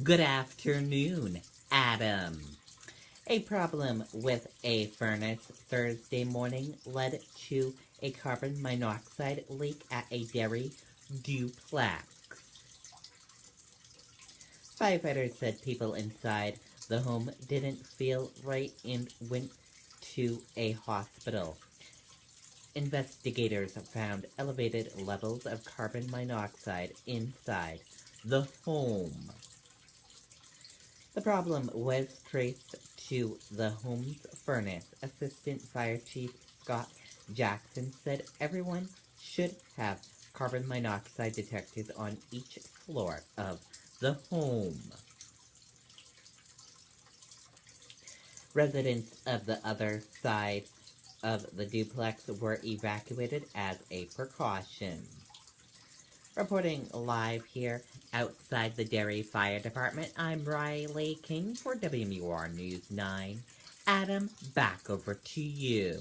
Good afternoon, Adam. A problem with a furnace Thursday morning led to a carbon monoxide leak at a Derry duplex. Firefighters said people inside the home didn't feel right and went to a hospital. Investigators found elevated levels of carbon monoxide inside the home. The problem was traced to the home's furnace. Assistant Fire Chief Scott Jackson said everyone should have carbon monoxide detectors on each floor of the home. Residents of the other side of the duplex were evacuated as a precaution. Reporting live here outside the Derry Fire Department, I'm Riley King for WMUR News 9. Adam, back over to you.